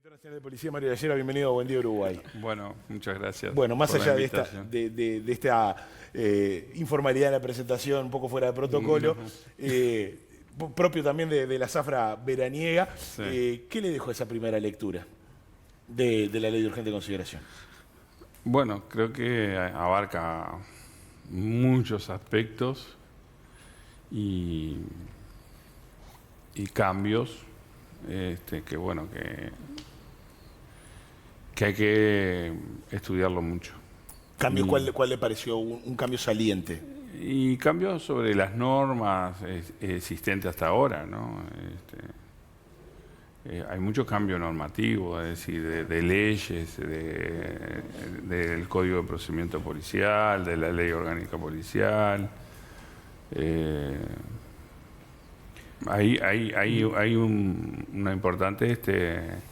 Director Nacional de Policía, Mario Gallera, bienvenido a Buen Día Uruguay. Bueno, muchas gracias. Bueno, más por allá la de esta, invitación. informalidad en la presentación, un poco fuera de protocolo, propio también de la zafra veraniega, Sí. ¿qué le dejó esa primera lectura de la Ley de Urgente Consideración? Bueno, creo que abarca muchos aspectos y, y cambios que bueno que hay que estudiarlo mucho. Cambio, Y, ¿cuál le pareció un cambio saliente? y cambios sobre las normas existentes hasta ahora, ¿no? Hay mucho cambio normativo, es decir, de leyes, del Código de Procedimiento Policial, de la Ley Orgánica Policial. Hay una importante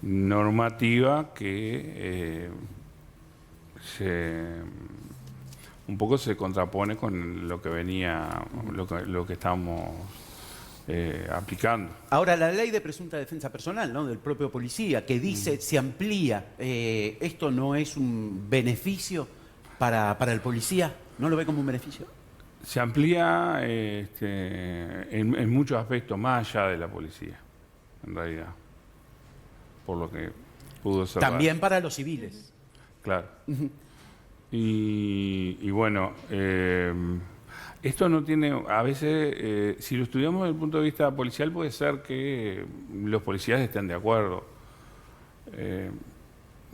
normativa que un poco se contrapone con lo que venía, lo que estamos aplicando. Ahora, la ley de presunta defensa personal, ¿no?, del propio policía, que dice, se amplía, ¿esto no es un beneficio para el policía? ¿No lo ve como un beneficio? Se amplía en muchos aspectos más allá de la policía, en realidad, por lo que pudo observar. También para los civiles. Claro. Y bueno, esto no tiene, a veces, si lo estudiamos desde el punto de vista policial, puede ser que los policías estén de acuerdo,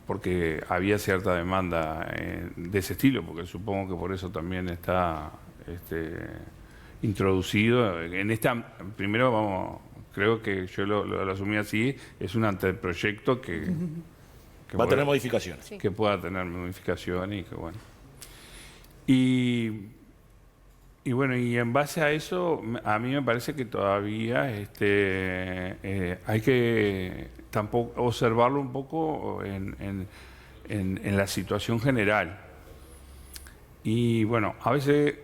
porque había cierta demanda de ese estilo, porque supongo que por eso también está introducido. Primero creo que yo lo asumí así, es un anteproyecto que Va a tener modificaciones. Sí. que pueda tener modificaciones y que bueno. Y bueno, y en base a eso, a mí me parece que todavía hay que tampoco observarlo un poco en la situación general. Y bueno, a veces,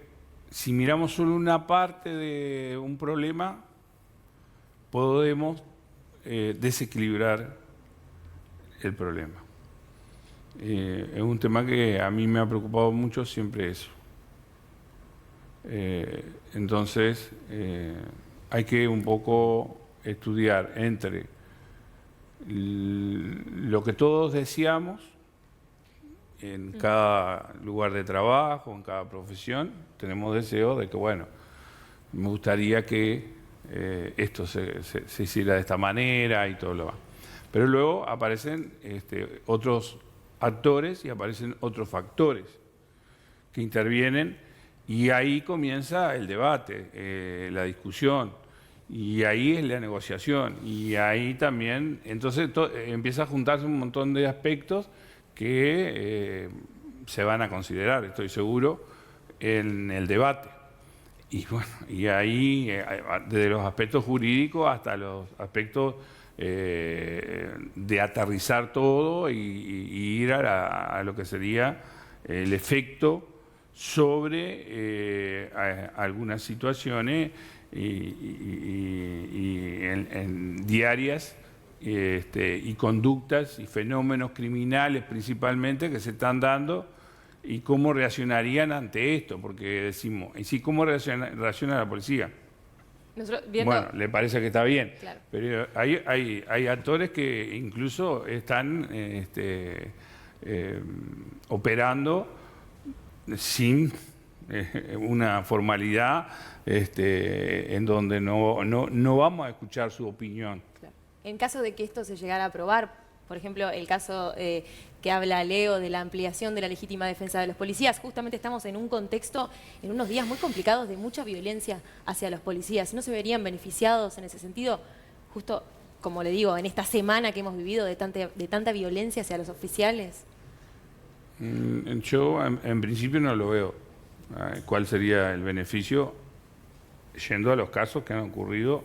si miramos solo una parte de un problema, podemos desequilibrar el problema. Es un tema que a mí me ha preocupado mucho siempre eso. Entonces, hay que un poco estudiar entre lo que todos deseamos en cada lugar de trabajo, en cada profesión. Tenemos deseo de que, bueno, me gustaría que esto se hiciera de esta manera y todo lo demás. Pero luego aparecen otros actores y aparecen otros factores que intervienen y ahí comienza el debate, la discusión, y ahí es la negociación, y ahí también, entonces empieza a juntarse un montón de aspectos que se van a considerar, estoy seguro, en el debate. Y bueno, y ahí, desde los aspectos jurídicos hasta los aspectos de aterrizar todo y ir a lo que sería el efecto sobre algunas situaciones en diarias y conductas y fenómenos criminales principalmente que se están dando y cómo reaccionarían ante esto, porque decimos, ¿y sí, cómo reacciona la policía? Bueno, le parece que está bien, Claro. pero hay actores que incluso están operando sin una formalidad en donde no vamos a escuchar su opinión. Claro. En caso de que esto se llegara a aprobar, por ejemplo, el caso que habla Leo de la ampliación de la legítima defensa de los policías, justamente estamos en un contexto, en unos días muy complicados de mucha violencia hacia los policías. ¿No se verían beneficiados en ese sentido? Justo, como le digo, en esta semana que hemos vivido de tanta violencia hacia los oficiales. Yo en principio no lo veo. ¿Cuál sería el beneficio? Yendo a los casos que han ocurrido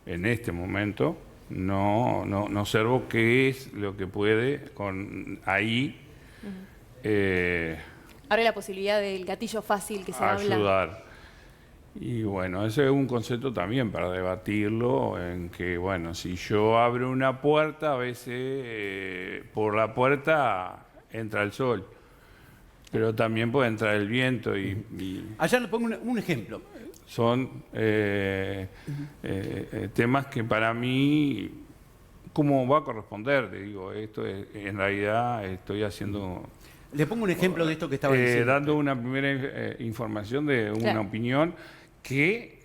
en este momento, no observo qué es lo que puede ahí Ahora la posibilidad del gatillo fácil que se habla. ayudar. Y bueno, ese es un concepto también para debatirlo, en que, bueno, si yo abro una puerta, a veces por la puerta entra el sol, pero también puede entrar el viento y Allá le pongo un ejemplo. son temas que para mí, ¿cómo va a corresponder? Te digo, esto es, en realidad estoy haciendo... Le pongo un ejemplo de esto que estaba diciendo. dando una primera información de una Claro. opinión que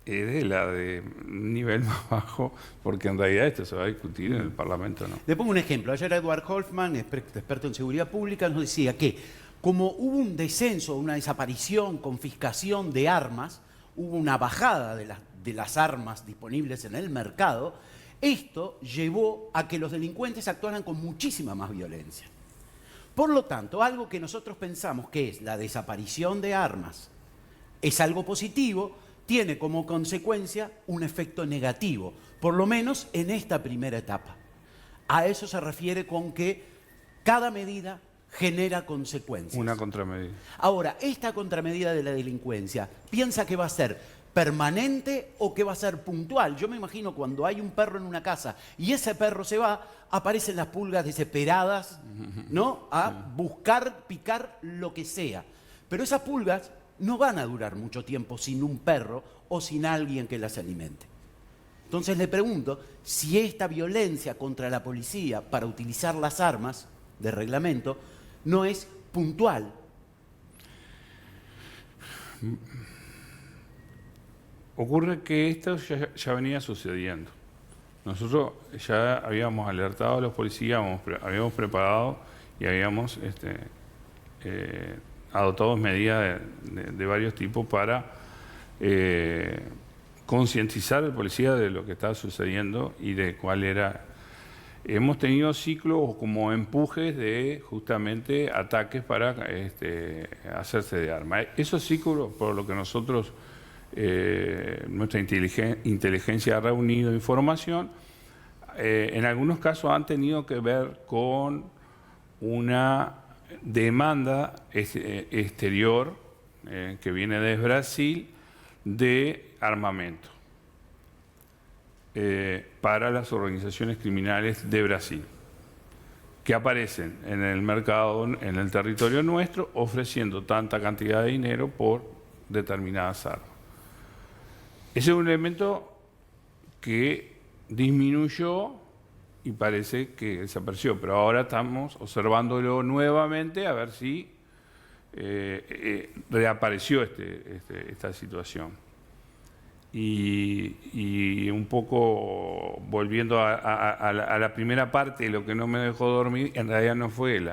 es de la de nivel más bajo, porque en realidad esto se va a discutir en el Parlamento, ¿no? Le pongo un ejemplo. Ayer Edward Hoffman, experto en seguridad pública, nos decía que como hubo un descenso, una desaparición, confiscación de armas, hubo una bajada de las armas disponibles en el mercado, esto llevó a que los delincuentes actuaran con muchísima más violencia. Por lo tanto, algo que nosotros pensamos que es la desaparición de armas es algo positivo, tiene como consecuencia un efecto negativo, por lo menos en esta primera etapa. A eso se refiere con que cada medida genera consecuencias. Una contramedida. Ahora, esta contramedida de la delincuencia, ¿piensa que va a ser permanente o que va a ser puntual? Yo me imagino cuando hay un perro en una casa y ese perro se va, aparecen las pulgas desesperadas, ¿no? A buscar, picar lo que sea. Pero esas pulgas no van a durar mucho tiempo sin un perro o sin alguien que las alimente. Entonces le pregunto si esta violencia contra la policía para utilizar las armas de reglamento no es puntual. Ocurre que esto ya venía sucediendo. Nosotros ya habíamos alertado a los policías, habíamos preparado y habíamos adoptado medidas de varios tipos para concientizar al policía de lo que estaba sucediendo y de cuál era. Hemos tenido ciclos como empujes de justamente ataques para hacerse de armas. Esos ciclos, por lo que nosotros, nuestra inteligencia ha reunido información, en algunos casos han tenido que ver con una demanda exterior que viene desde Brasil de armamento para las organizaciones criminales de Brasil, que aparecen en el mercado, en el territorio nuestro, ofreciendo tanta cantidad de dinero por determinadas armas. Ese es un elemento que disminuyó y parece que desapareció, pero ahora estamos observándolo nuevamente a ver si reapareció esta situación. Y un poco volviendo a la primera parte, lo que no me dejó dormir, en realidad no fue el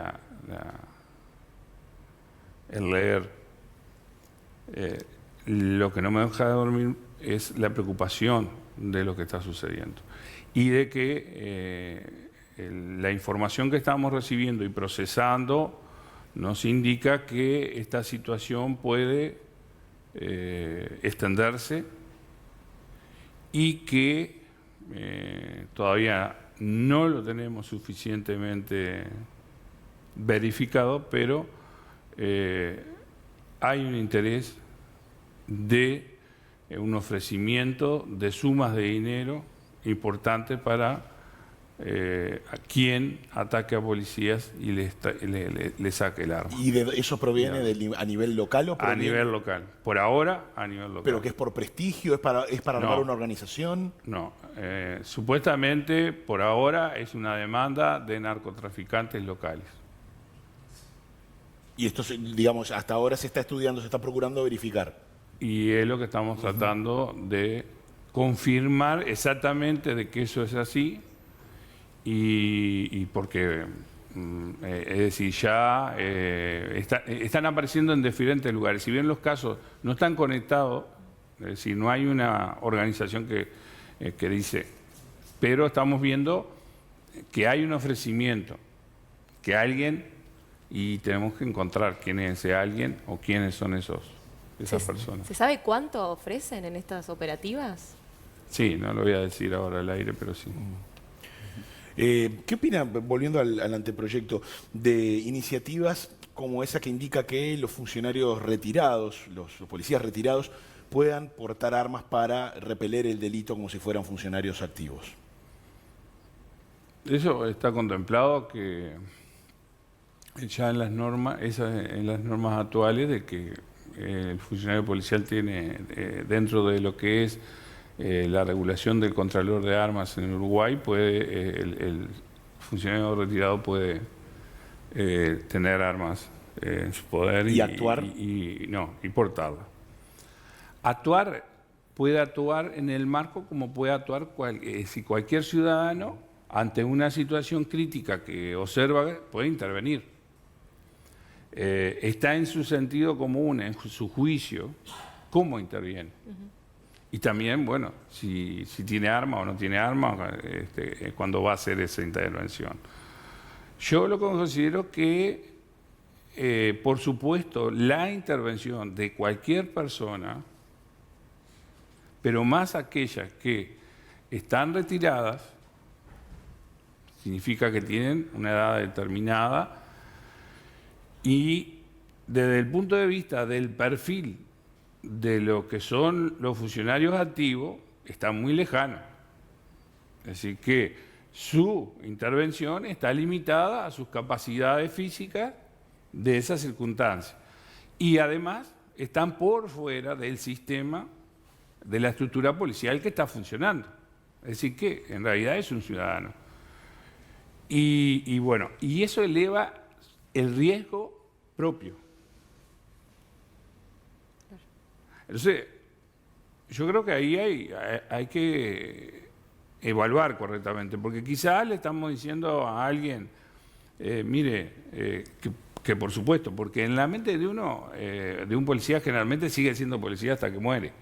leer. Lo que no me deja dormir es la preocupación de lo que está sucediendo y de que la información que estamos recibiendo y procesando nos indica que esta situación puede extenderse y que todavía no lo tenemos suficientemente verificado, pero hay un interés de un ofrecimiento de sumas de dinero importantes para a quien ataque a policías y le saque el arma. ¿Y eso proviene a nivel local o A proviene? nivel local. Por ahora, a nivel local. ¿Pero que es por prestigio? ¿Es para armar No. una organización? No. Supuestamente, por ahora, es una demanda de narcotraficantes locales. Y esto, digamos, hasta ahora se está estudiando, se está procurando verificar. Y es lo que estamos tratando de confirmar exactamente de que eso es así y porque, es decir, ya están apareciendo en diferentes lugares. Si bien los casos no están conectados, es decir, no hay una organización que dice, pero estamos viendo que hay un ofrecimiento, que alguien, y tenemos que encontrar quién es ese alguien o quiénes son esas personas. ¿Se sabe cuánto ofrecen en estas operativas? Sí, no lo voy a decir ahora al aire, pero sí. ¿Qué opina, volviendo al anteproyecto, de iniciativas como esa que indica que los funcionarios retirados, los policías retirados, puedan portar armas para repeler el delito como si fueran funcionarios activos. Eso está contemplado que ya en las normas, en las normas actuales de que el funcionario policial tiene dentro de lo que es la regulación del contralor de armas en Uruguay, el funcionario retirado puede tener armas en su poder ¿Y actuar? y portarlas. Puede actuar en el marco como puede actuar si cualquier ciudadano ante una situación crítica que observa puede intervenir. Está en su sentido común, en su juicio, cómo interviene. Y también, bueno, si tiene arma o no tiene arma, cuando va a hacer esa intervención. Yo lo considero que, por supuesto, la intervención de cualquier persona, pero más aquellas que están retiradas, significa que tienen una edad determinada y desde el punto de vista del perfil de lo que son los funcionarios activos, está muy lejano. Es decir, que su intervención está limitada a sus capacidades físicas de esas circunstancias. Y además están por fuera del sistema de la estructura policial que está funcionando. Es decir, que en realidad es un ciudadano. Y bueno, y eso eleva el riesgo propio. Entonces, yo creo que ahí hay que evaluar correctamente, porque quizás le estamos diciendo a alguien, mire, que por supuesto, porque en la mente de uno, de un policía generalmente sigue siendo policía hasta que muere.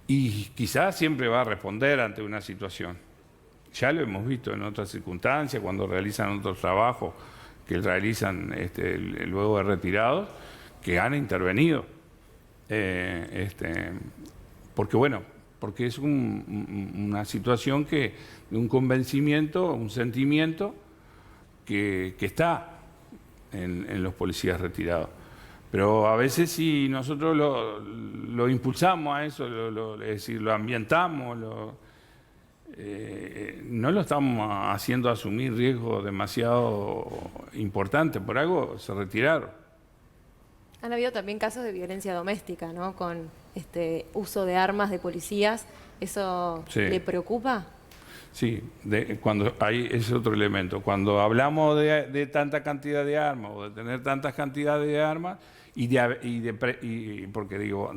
Y quizás siempre va a responder ante una situación. Ya lo hemos visto en otras circunstancias, cuando realizan otros trabajos que realizan luego de retirados, que han intervenido. Porque es una situación de un convencimiento, un sentimiento que está en los policías retirados. Pero a veces si nosotros lo impulsamos a eso, es decir, lo ambientamos, no lo estamos haciendo asumir riesgos demasiado importantes. Por algo se retiraron. Han habido también casos de violencia doméstica, ¿no? Con uso de armas de policías. ¿Eso Sí. le preocupa? Sí, cuando hay ese otro elemento. Cuando hablamos de tanta cantidad de armas o de tener tantas cantidades de armas, porque digo,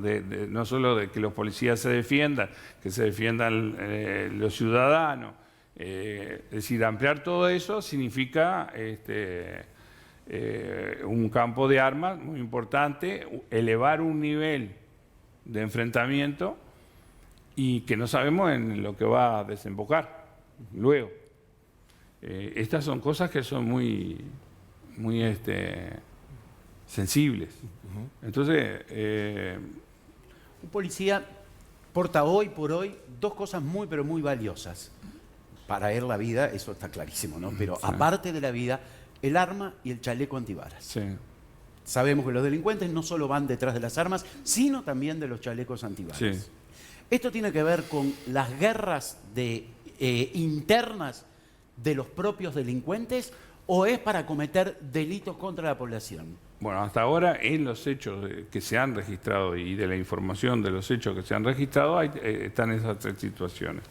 no solo de que los policías se defiendan, que se defiendan los ciudadanos, es decir, ampliar todo eso significa un campo de armas muy importante, elevar un nivel de enfrentamiento y que no sabemos en lo que va a desembocar luego. Estas son cosas que son muy sensibles. Entonces, Un policía porta hoy por hoy dos cosas muy, pero muy valiosas. Para él la vida, eso está clarísimo, ¿no? Pero aparte de la vida, el arma y el chaleco antibalas. sí. Sabemos que los delincuentes no solo van detrás de las armas, sino también de los chalecos antibalas. Sí. ¿Esto tiene que ver con las guerras internas de los propios delincuentes o es para cometer delitos contra la población? Bueno, hasta ahora en los hechos que se han registrado y de la información de los hechos que se han registrado están esas tres situaciones.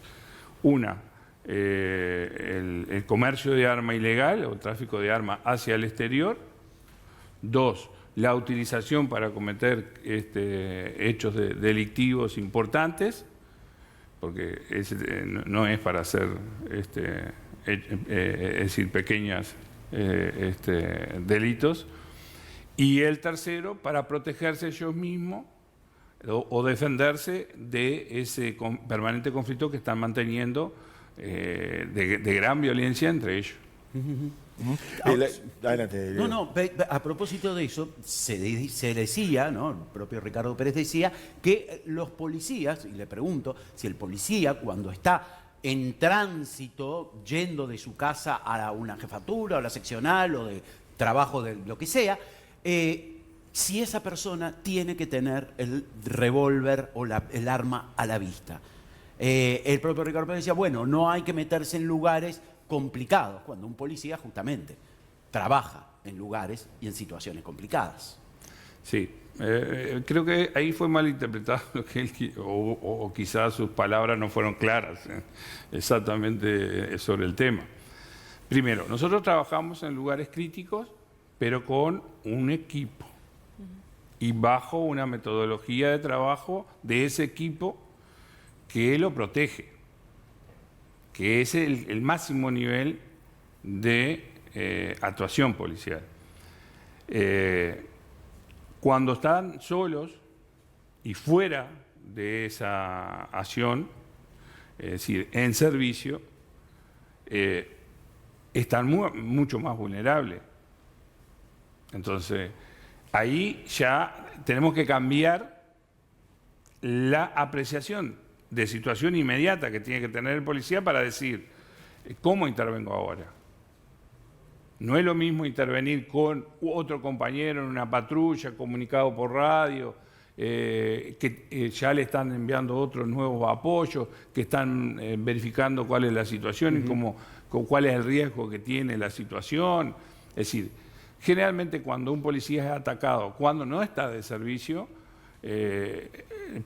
Una, el comercio de arma ilegal o el tráfico de armas hacia el exterior. Dos, la utilización para cometer hechos delictivos importantes, porque no es para hacer es decir, pequeños delitos. Y el tercero, para protegerse ellos mismos o defenderse de ese permanente conflicto que están manteniendo de gran violencia entre ellos. Adelante. Leo. A propósito de eso, se decía, ¿no? El propio Ricardo Pérez decía, que los policías, y le pregunto, si el policía cuando está en tránsito, yendo de su casa a una jefatura o a la seccional o de trabajo de lo que sea, si esa persona tiene que tener el revólver o el arma a la vista. El propio Ricardo Pérez decía, bueno, no hay que meterse en lugares complicados, cuando un policía justamente trabaja en lugares y en situaciones complicadas. Sí, creo que ahí fue mal interpretado lo que él, o quizás sus palabras no fueron claras exactamente sobre el tema. Primero, nosotros trabajamos en lugares críticos, pero con un equipo y bajo una metodología de trabajo de ese equipo que lo protege, que es el máximo nivel de actuación policial. Cuando están solos y fuera de esa acción, es decir, en servicio, están mucho más vulnerables. Entonces, ahí ya tenemos que cambiar la apreciación de situación inmediata que tiene que tener el policía para decir, ¿cómo intervengo ahora? No es lo mismo intervenir con otro compañero en una patrulla, comunicado por radio, que ya le están enviando otros nuevos apoyos, que están verificando cuál es la situación y cuál es el riesgo que tiene la situación. Es decir, generalmente cuando un policía es atacado, cuando no está de servicio,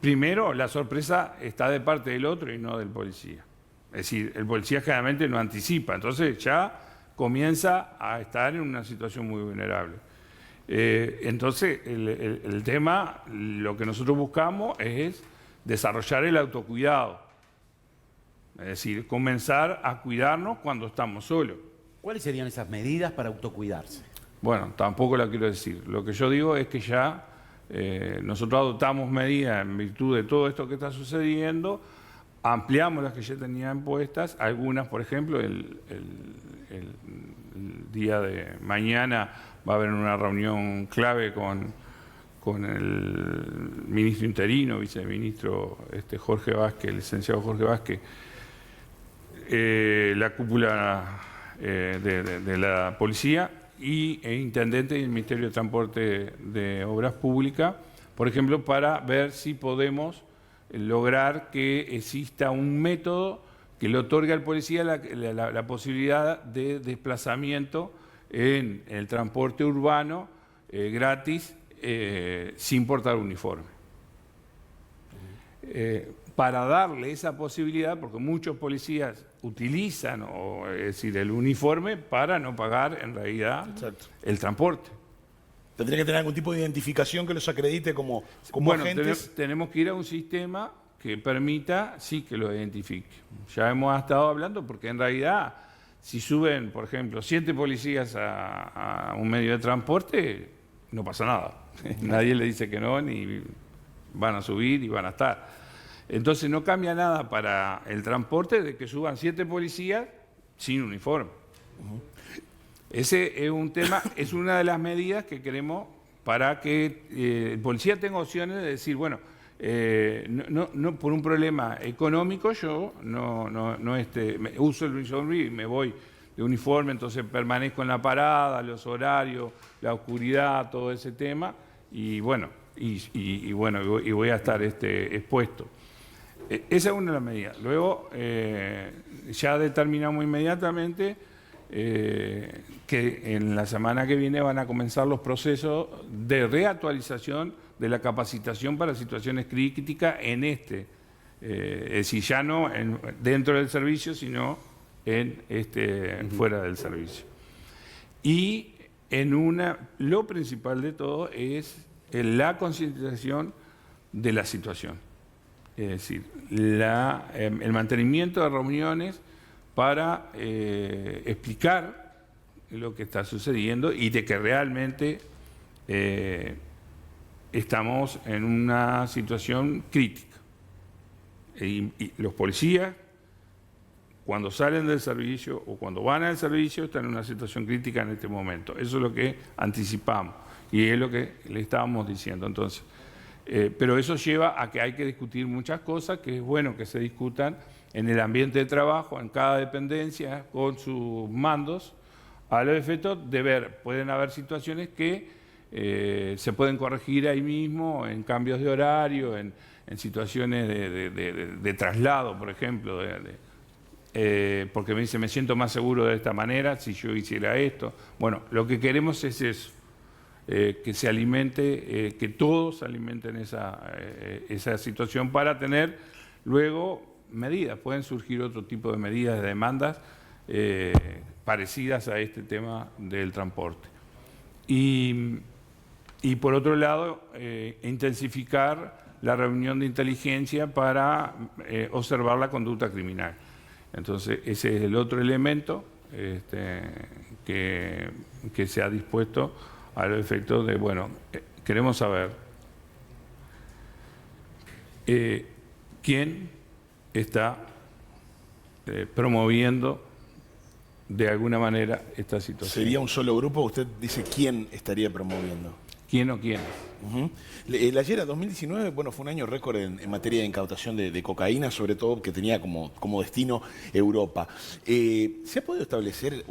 primero la sorpresa está de parte del otro y no del policía. Es decir, el policía generalmente no anticipa, entonces ya comienza a estar en una situación muy vulnerable. Entonces, el tema, lo que nosotros buscamos es desarrollar el autocuidado. Es decir, comenzar a cuidarnos cuando estamos solos. ¿Cuáles serían esas medidas para autocuidarse? Bueno, tampoco la quiero decir. Lo que yo digo es que ya nosotros adoptamos medidas en virtud de todo esto que está sucediendo, ampliamos las que ya tenían puestas, algunas, por ejemplo, el día de mañana va a haber una reunión clave con el ministro interino, viceministro Jorge Vázquez, el licenciado Jorge Vázquez, la cúpula de la policía e intendente del Ministerio de Transporte de Obras Públicas, por ejemplo, para ver si podemos lograr que exista un método que le otorgue al policía la posibilidad de desplazamiento en el transporte urbano gratis sin portar uniforme. Para darle esa posibilidad, porque muchos policías utilizan es decir, el uniforme para no pagar en realidad el transporte. Tendría que tener algún tipo de identificación que los acredite como bueno, agentes. tenemos que ir a un sistema que permita, sí, que lo identifique. Ya hemos estado hablando, porque en realidad, si suben, por ejemplo, 7 policías a un medio de transporte, no pasa nada. Nadie le dice que no, ni van a subir y van a estar. Entonces no cambia nada para el transporte de que suban 7 policías sin uniforme. Ese es un tema, es una de las medidas que queremos para que el policía tenga opciones de decir, bueno, no por un problema económico yo uso el uniforme y me voy de uniforme, entonces permanezco en la parada, los horarios, la oscuridad, todo ese tema, y bueno, y voy a estar expuesto. Esa es una de las medidas. Luego ya determinamos inmediatamente que en la semana que viene van a comenzar los procesos de reactualización de la capacitación para situaciones críticas en es decir, ya no dentro del servicio, sino fuera del servicio. Y lo principal de todo es la concientización de la situación. Es decir, el mantenimiento de reuniones para explicar lo que está sucediendo y de que realmente estamos en una situación crítica. Y los policías, cuando salen del servicio o cuando van al servicio, están en una situación crítica en este momento. Eso es lo que anticipamos y es lo que le estábamos diciendo. Entonces, pero eso lleva a que hay que discutir muchas cosas, que es bueno que se discutan en el ambiente de trabajo, en cada dependencia, con sus mandos, a los efectos de ver, pueden haber situaciones que se pueden corregir ahí mismo en cambios de horario, en situaciones de traslado, por ejemplo, porque me dice, me siento más seguro de esta manera si yo hiciera esto. Bueno, lo que queremos es eso, que se alimente, que todos alimenten esa situación para tener luego medidas. Pueden surgir otro tipo de medidas, de demandas parecidas a este tema del transporte. Y por otro lado, intensificar la reunión de inteligencia para observar la conducta criminal. Entonces, ese es el otro elemento que se ha dispuesto a los efectos de, bueno, queremos saber quién está promoviendo de alguna manera esta situación. ¿Sería un solo grupo? Usted dice quién estaría promoviendo. ¿Quién o quién? El Ayera 2019, bueno, fue un año récord en materia de incautación de cocaína, sobre todo que tenía como destino Europa. ¿Se ha podido establecer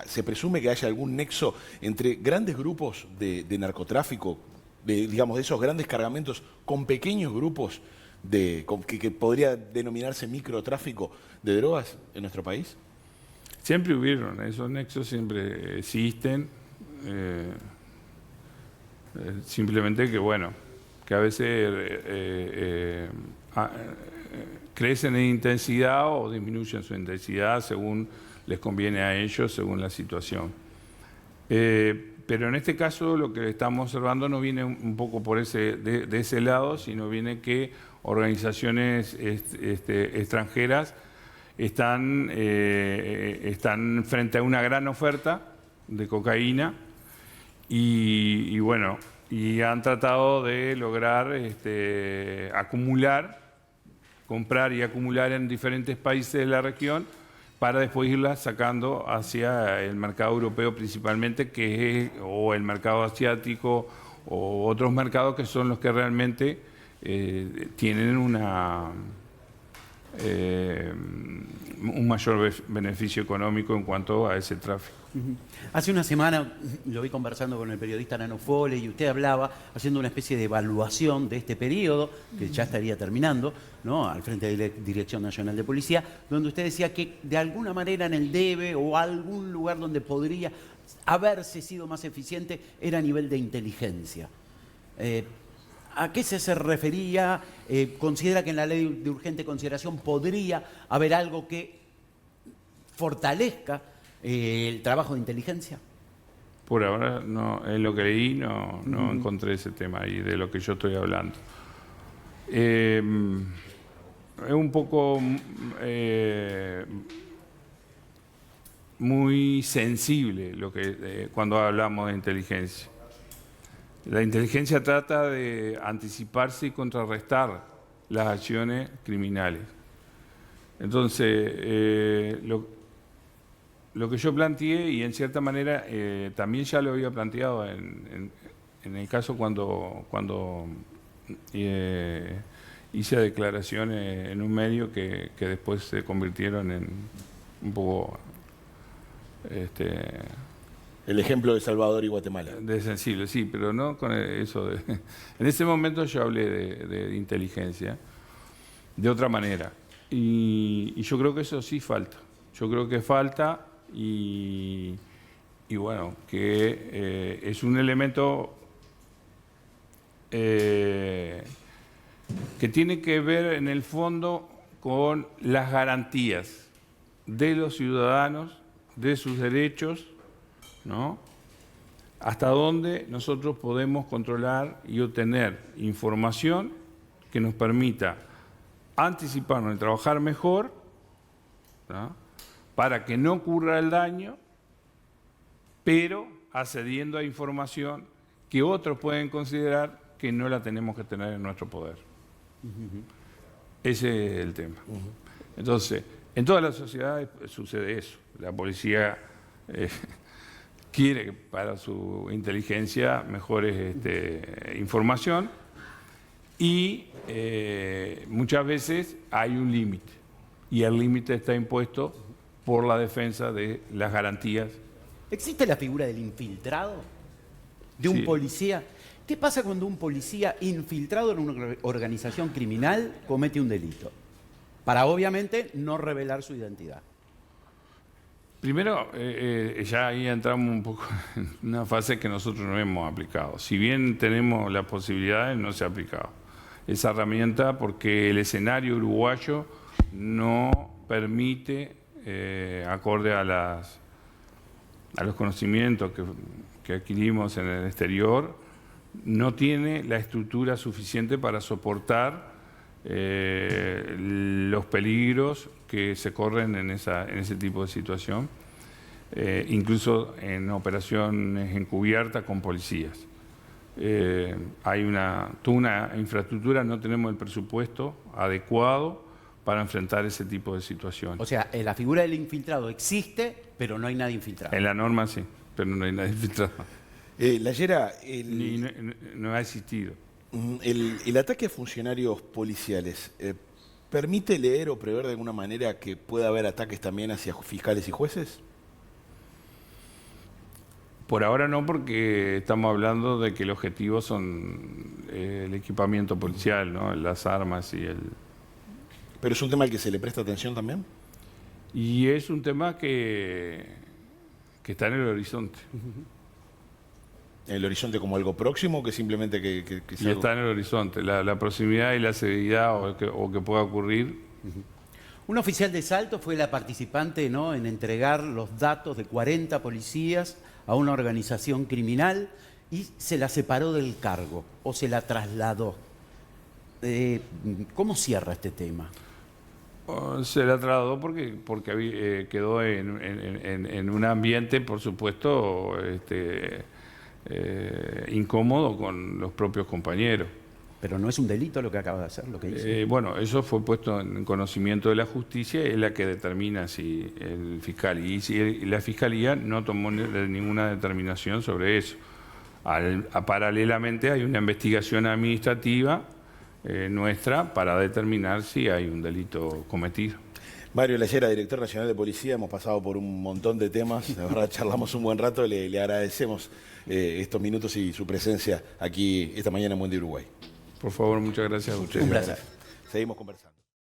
se presume que haya algún nexo entre grandes grupos de narcotráfico, digamos, de esos grandes cargamentos, con pequeños grupos que podría denominarse microtráfico de drogas en nuestro país? Siempre hubieron, esos nexos siempre existen. Simplemente que, bueno, que a veces crecen en intensidad o disminuyen su intensidad según les conviene a ellos, según la situación. Pero en este caso lo que estamos observando no viene un poco por de ese lado, sino viene que organizaciones extranjeras están frente a una gran oferta de cocaína y bueno, y han tratado de lograr comprar y acumular en diferentes países de la región para después irla sacando hacia el mercado europeo principalmente, o el mercado asiático o otros mercados que son los que realmente tienen un mayor beneficio económico en cuanto a ese tráfico. Hace una semana lo vi conversando con el periodista Nano Fole y usted hablaba, haciendo una especie de evaluación de este periodo, que ya estaría terminando, ¿no?, al frente de la Dirección Nacional de Policía, donde usted decía que de alguna manera en el DEBE o algún lugar donde podría haberse sido más eficiente era a nivel de inteligencia. ¿A qué se refería? ¿Considera que en la ley de urgente consideración podría haber algo que fortalezca el trabajo de inteligencia? Por ahora, no, en lo que leí no encontré ese tema ahí de lo que yo estoy hablando. Es un poco muy sensible lo que cuando hablamos de inteligencia. La inteligencia trata de anticiparse y contrarrestar las acciones criminales. Entonces, lo que yo planteé, y en cierta manera también ya lo había planteado en el caso cuando hice declaraciones en un medio que después se convirtieron en un poco El ejemplo de Salvador y Guatemala. de sensible, sí, pero no con eso. En ese momento yo hablé de inteligencia de otra manera. Y yo creo que eso sí falta. Yo creo que falta y bueno, que es un elemento que tiene que ver en el fondo con las garantías de los ciudadanos, de sus derechos, ¿no? Hasta dónde nosotros podemos controlar y obtener información que nos permita anticiparnos y trabajar mejor, ¿no?, para que no ocurra el daño, pero accediendo a información que otros pueden considerar que no la tenemos que tener en nuestro poder. Ese es el tema. Entonces, en todas las sociedades sucede eso. La policía quiere para su inteligencia mejores información y muchas veces hay un límite y el límite está impuesto por la defensa de las garantías. ¿Existe la figura del infiltrado? de un Sí. policía. ¿Qué pasa cuando un policía infiltrado en una organización criminal comete un delito? Para obviamente no revelar su identidad. Primero, ya ahí entramos un poco en una fase que nosotros no hemos aplicado. Si bien tenemos las posibilidades, no se ha aplicado esa herramienta porque el escenario uruguayo no permite, acorde a los conocimientos que adquirimos en el exterior, no tiene la estructura suficiente para soportar los peligros que se corren en ese tipo de situación, incluso en operaciones encubiertas con policías. Hay toda una infraestructura, no tenemos el presupuesto adecuado para enfrentar ese tipo de situaciones. O sea, la figura del infiltrado existe, pero no hay nadie infiltrado. En la norma sí, pero no hay nadie infiltrado. Layera, No ha existido. el ataque a funcionarios policiales, ¿permite leer o prever de alguna manera que pueda haber ataques también hacia fiscales y jueces? Por ahora no, porque estamos hablando de que el objetivo son el equipamiento policial, ¿no? Las armas y el... ¿Pero es un tema al que se le presta atención también? Y es un tema que está en el horizonte. ¿En el horizonte como algo próximo o que simplemente que Y sea algo- está en el horizonte. La proximidad y la severidad o que pueda ocurrir. Un oficial de Salto fue la participante, ¿no?, en entregar los datos de 40 policías a una organización criminal y se la separó del cargo o se la trasladó. ¿Cómo cierra este tema? Se la trasladó porque quedó en un ambiente, por supuesto, incómodo con los propios compañeros. Pero no es un delito lo que acaba de hacer, lo que dice. Bueno, eso fue puesto en conocimiento de la justicia y es la que determina si el fiscal. Y si la fiscalía no tomó ninguna determinación sobre eso. Paralelamente hay una investigación administrativa nuestra para determinar si hay un delito cometido. Mario Layera, director nacional de policía, hemos pasado por un montón de temas, la verdad charlamos un buen rato, le agradecemos estos minutos y su presencia aquí esta mañana en Buen Día Uruguay. Por favor, muchas gracias a ustedes. Un placer. Seguimos conversando.